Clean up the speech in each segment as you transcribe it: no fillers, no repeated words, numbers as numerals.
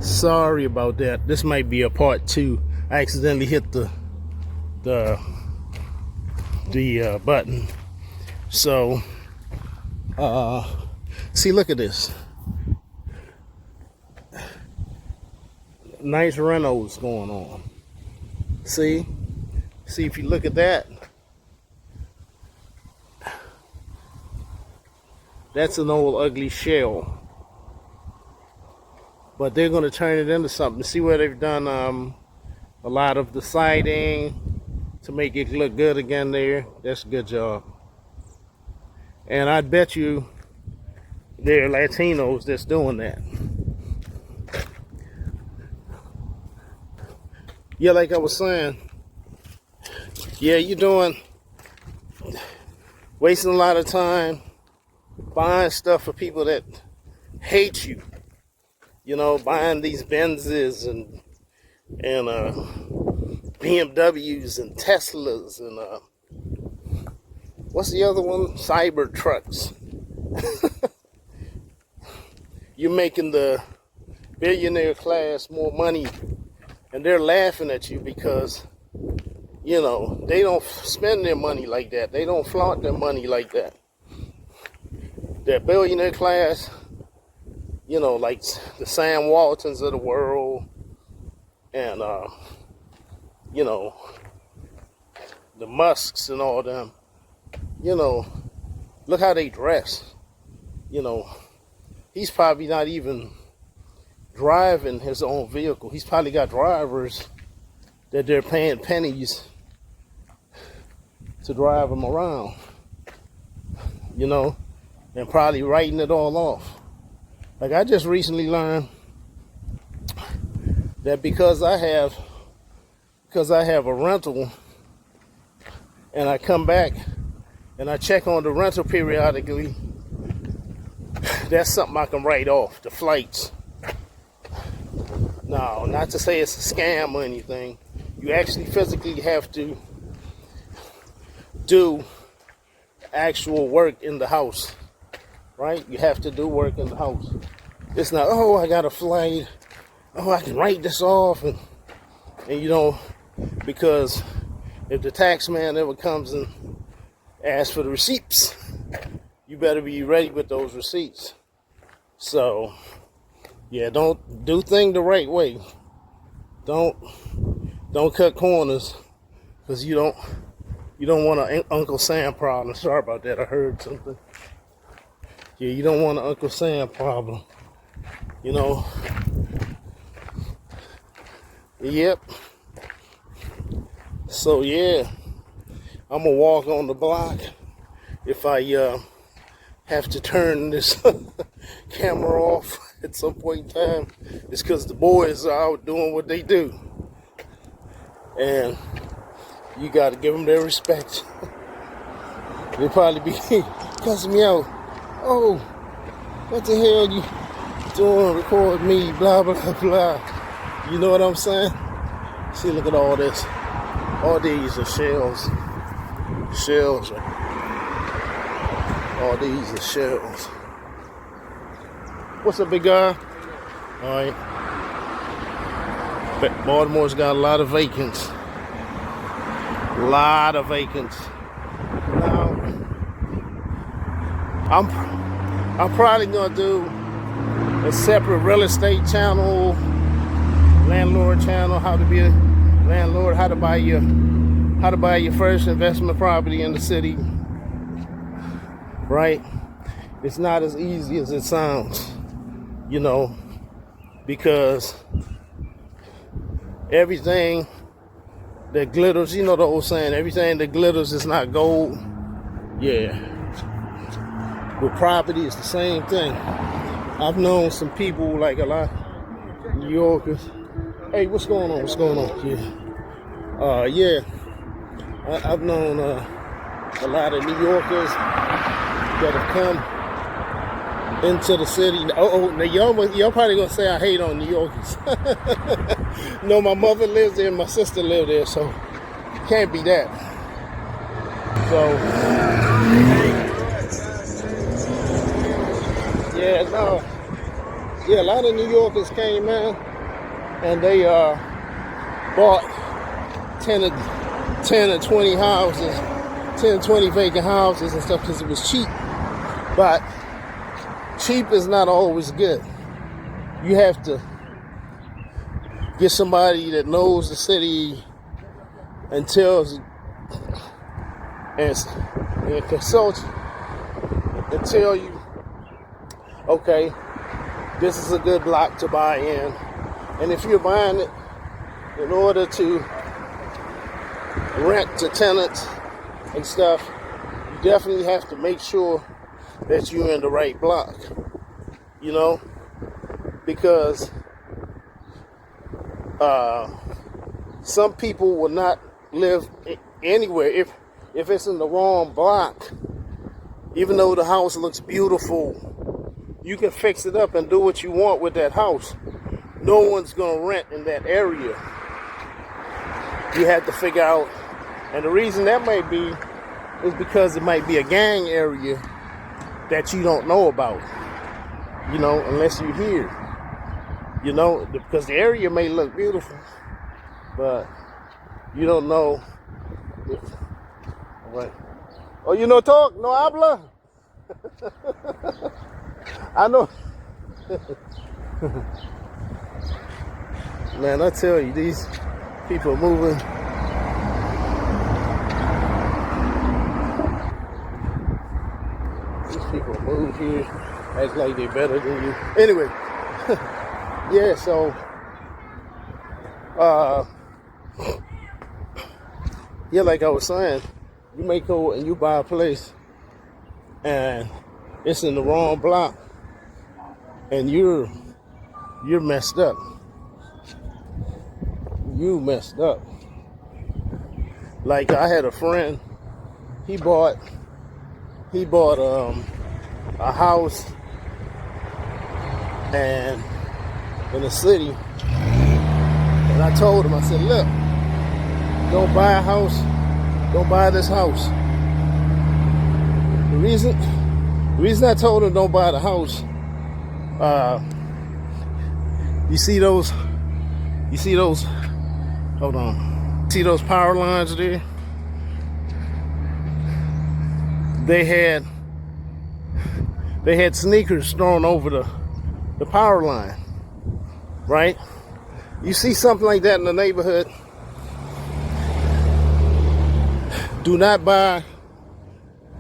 Sorry about that. This might be a part two. I accidentally hit the button. So, see, look at this. Nice renos going on. See if you look at that. That's an old ugly shell. But they're going to turn it into something. See where they've done a lot of the siding to make it look good again there. That's a good job. And I bet you there are Latinos that's doing that. Yeah, like I was saying, yeah, you're wasting a lot of time buying stuff for people that hate you. You know, buying these Benzes and BMWs and Teslas and what's the other one? Cyber trucks. You're making the billionaire class more money, and they're laughing at you because, you know, they don't spend their money like that. They don't flaunt their money like that. That billionaire class, you know, like the Sam Waltons of the world, and you know, the Musks and all them, you know, look how they dress. You know, he's probably not even driving his own vehicle. He's probably got drivers that they're paying pennies to drive him around, you know, and probably writing it all off. Like, I just recently learned that because I have a rental and I come back and I check on the rental periodically, that's something I can write off, the flights. No, not to say it's a scam or anything. You actually physically have to do actual work in the house, right? You have to do work in the house. It's not, oh, I got a flight. Oh, I can write this off. And you know, because if the tax man ever comes and asks for the receipts, you better be ready with those receipts. So, yeah, don't do things the right way. Don't cut corners, because you don't want an Uncle Sam problem. Sorry about that. I heard something. Yeah, you don't want an Uncle Sam problem. You know. Yep. So yeah, I'm gonna walk on the block. If I have to turn this camera off at some point in time, it's because the boys are out doing what they do, and you got to give them their respect. They probably be cussing me out. Oh, what the hell you doing? Record me, blah blah blah. You know what I'm saying? See, look at all this. All these are shells. Shells. All these are shells. What's up, big guy? All right. But Baltimore's got a lot of vacants. A lot of vacants. Now, I'm probably gonna do a separate real estate channel, landlord channel, how to be a landlord, how to buy your first investment property in the city. Right? It's not as easy as it sounds, you know, because everything that glitters, you know the old saying, everything that glitters is not gold. Yeah. With property, it's the same thing. I've known some people, like a lot of New Yorkers. Hey, what's going on? What's going on? Yeah. Yeah. I've known a lot of New Yorkers that have come into the city. Now y'all probably gonna say I hate on New Yorkers. No, my mother lives there and my sister lives there, so can't be that. So yeah, no. Yeah, a lot of New Yorkers came, man. and they bought 10 or 20 houses, 10 or 20 vacant houses and stuff because it was cheap. But cheap is not always good. You have to get somebody that knows the city and tells and consult and tell you, okay, this is a good block to buy in. And if you're buying it in order to rent to tenants and stuff, you definitely have to make sure that you're in the right block, you know, because some people will not live anywhere if it's in the wrong block. Even though the house looks beautiful, you can fix it up and do what you want with that house. No one's going to rent in that area. You have to figure out, and the reason that might be is because it might be a gang area that you don't know about, you know, unless you're here, you know, because the area may look beautiful, but you don't know if, what? Oh, you know talk? No habla? I know. Man, I tell you, these people are moving. These people move here, act like they're better than you. Anyway, yeah, so, yeah, like I was saying, you may go and you buy a place and it's in the wrong block and you're messed up. You messed up. Like I had a friend, he bought a house and in the city, and I told him, I said, look, don't buy a house, don't buy this house. The reason I told him don't buy the house, you see those, hold on, see those power lines there? They had sneakers thrown over the power line, right? You see something like that in the neighborhood, do not buy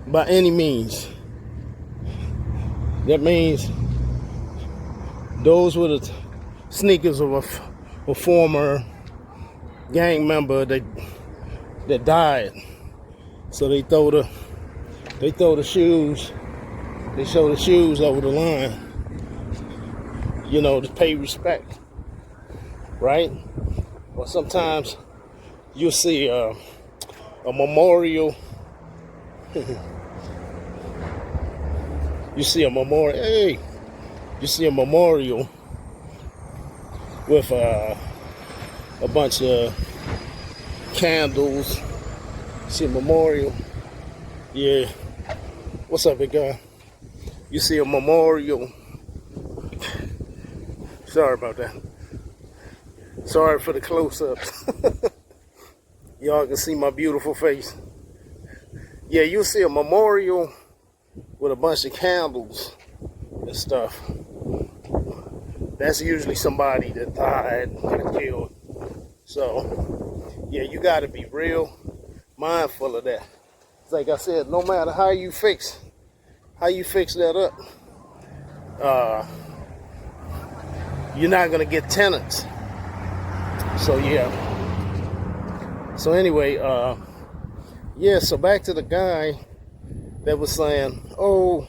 by any means. That means those were the sneakers of a former gang member that died. So they throw the shoes, they show the shoes over the line, you know, to pay respect, right? Or sometimes you'll see a memorial. You see a memorial. You see a memorial with a bunch of candles. You see a memorial. Yeah. What's up, big guy? You see a memorial. Sorry about that. Sorry for the close-ups. Y'all can see my beautiful face. Yeah, you'll see a memorial with a bunch of candles and stuff. That's usually somebody that died, got killed. So, yeah, you got to be real mindful of that. It's like I said, no matter how you fix that up, you're not gonna get tenants. So yeah. So anyway, yeah. So back to the guy that was saying, "Oh,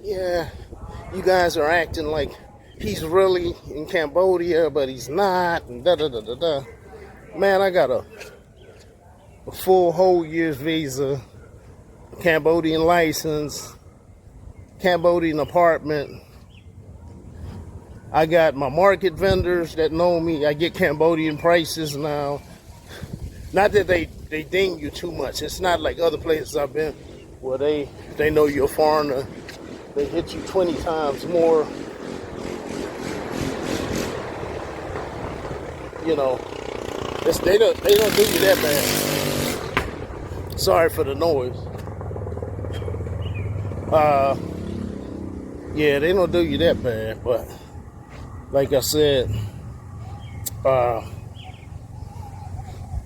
yeah, you guys are acting like he's really in Cambodia, but he's not." And da da da da da. Man, I got a full whole year's visa, Cambodian license, Cambodian apartment. I got my market vendors that know me. I get Cambodian prices now. Not that they ding you too much. It's not like other places I've been where they know you're a foreigner. They hit you 20 times more. You know, they don't do you that bad. Sorry for the noise. Yeah, they don't do you that bad, but like I said,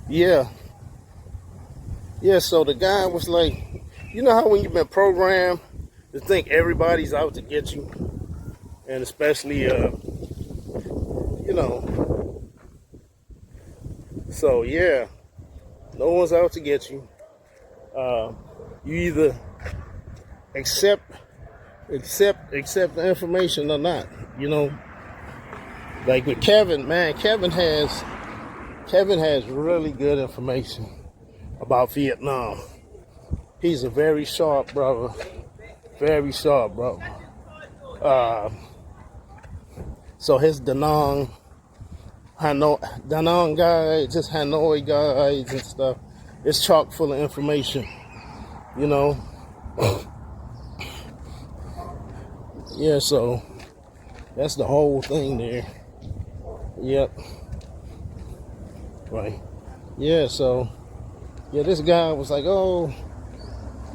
yeah. So the guy was like, you know how when you've been programmed to think everybody's out to get you, and especially, you know, so yeah, no one's out to get you. You either accept the information or not, you know. Like with Kevin, man, Kevin has really good information about Vietnam. He's a very sharp brother. Very sharp brother. So his Da Nang guides, his Hanoi guides and stuff, it's chock full of information, you know. Yeah, so that's the whole thing there. Yep. Right. Yeah, so yeah, this guy was like, oh,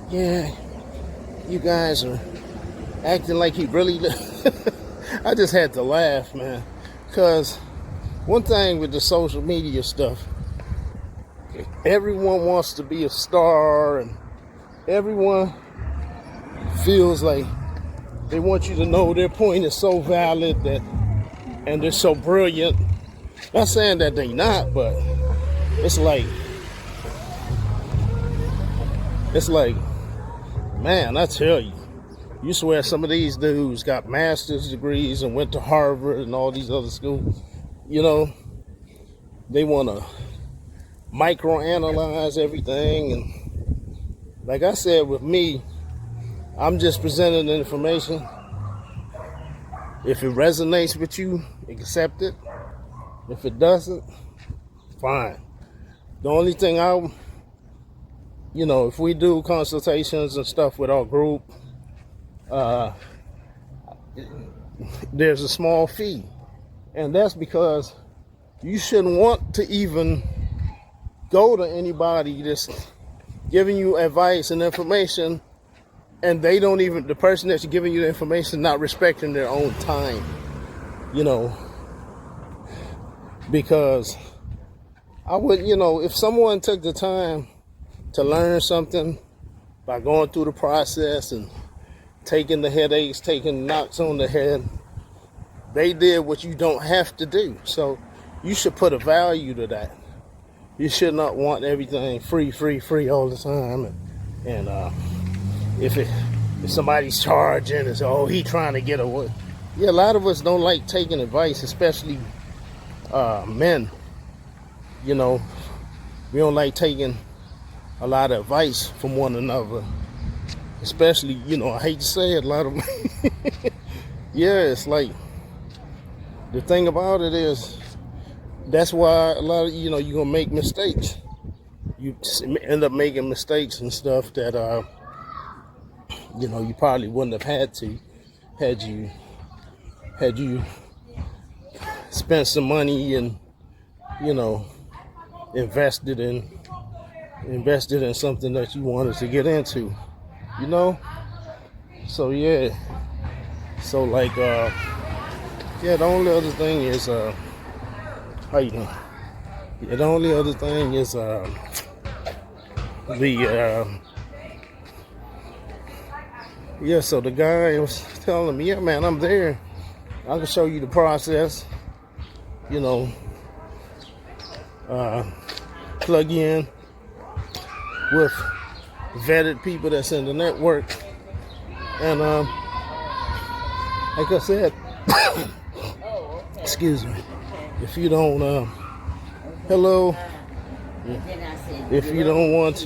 yeah, you guys are acting like he really I just had to laugh, man. Because one thing with the social media stuff, everyone wants to be a star and everyone feels like they want you to know their point is so valid that, and they're so brilliant. Not saying that they're not, but it's like, man, I tell you, you swear some of these dudes got master's degrees and went to Harvard and all these other schools. You know, they want to microanalyze everything. And like I said, with me, I'm just presenting the information. If it resonates with you, accept it. If it doesn't, fine. The only thing you know, if we do consultations and stuff with our group, there's a small fee. And that's because you shouldn't want to even go to anybody that's giving you advice and information, and they don't even, the person that's giving you the information, not respecting their own time, you know. Because I would, you know, if someone took the time to learn something by going through the process and taking the headaches, taking knocks on the head, they did what you don't have to do. So you should put a value to that. You should not want everything free all the time. And if somebody's charging, it's, oh, he trying to get away. Yeah, a lot of us don't like taking advice, especially men. You know, we don't like taking a lot of advice from one another. Especially, you know, I hate to say it, a lot of yeah, it's like, the thing about it is, that's why a lot of, you know, you're gonna make mistakes. You end up making mistakes and stuff that you know, you probably wouldn't have had to had you spent some money and, you know, invested in something that you wanted to get into, you know. So yeah, so like yeah, the only other thing is how you doing? Yeah, the only other thing is yeah, so the guy was telling me, yeah, man, I'm there. I can show you the process, you know, plug in with vetted people that's in the network. And like I said, excuse me, if you don't, hello, if you don't want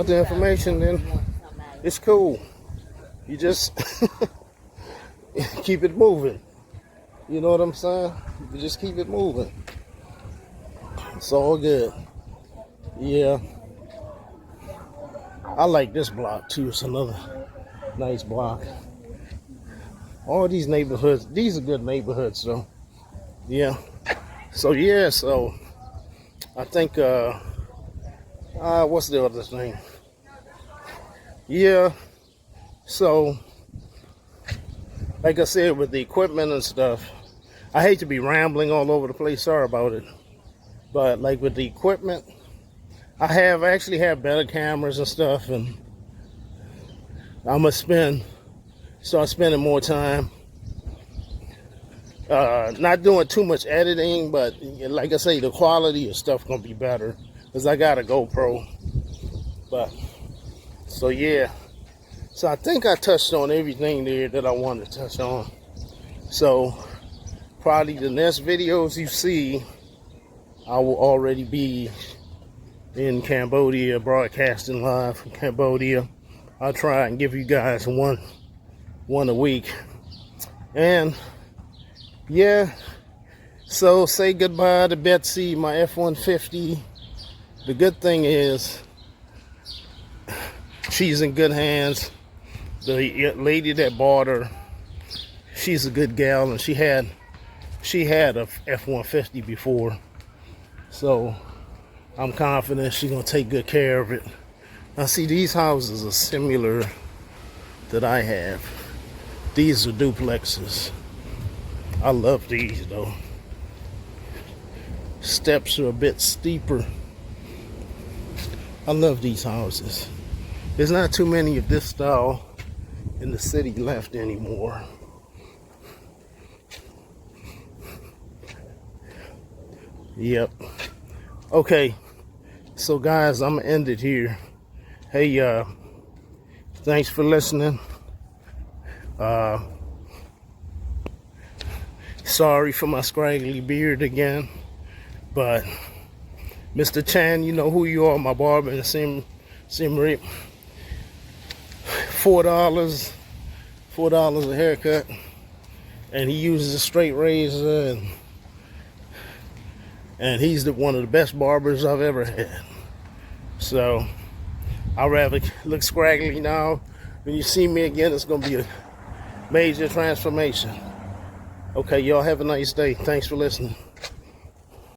the information, then it's cool. You just keep it moving. You know what I'm saying? You just keep it moving. It's all good. Yeah. I like this block too. It's another nice block. All these neighborhoods, these are good neighborhoods, so yeah. So yeah, so I think what's the other thing? Yeah, so like I said, with the equipment and stuff, I hate to be rambling all over the place, sorry about it. But like with the equipment, I actually have better cameras and stuff, and I'm gonna start spending more time not doing too much editing, but like I say, the quality of stuff gonna be better because I got a GoPro. But so yeah, so I think I touched on everything there that I wanted to touch on. So probably the next videos you see, I will already be in Cambodia, broadcasting live from Cambodia. I'll try and give you guys one a week. And yeah, so say goodbye to Betsey, my F-150. The good thing is she's in good hands. The lady that bought her, she's a good gal, and she had a F-150 before. So I'm confident she's gonna take good care of it. Now see, these houses are similar that I have. These are duplexes. I love these though. Steps are a bit steeper. I love these houses. There's not too many of this style in the city left anymore. Yep. Okay, so guys, I'm gonna end it here. Hey, thanks for listening. Sorry for my scraggly beard again, but Mr. Chan, you know who you are, my barber in Siem Reap. $4 a haircut, and he uses a straight razor, and he's one of the best barbers I've ever had. So I'd rather look scraggly now. When you see me again, it's gonna be a major transformation. Okay, y'all have a nice day. Thanks for listening.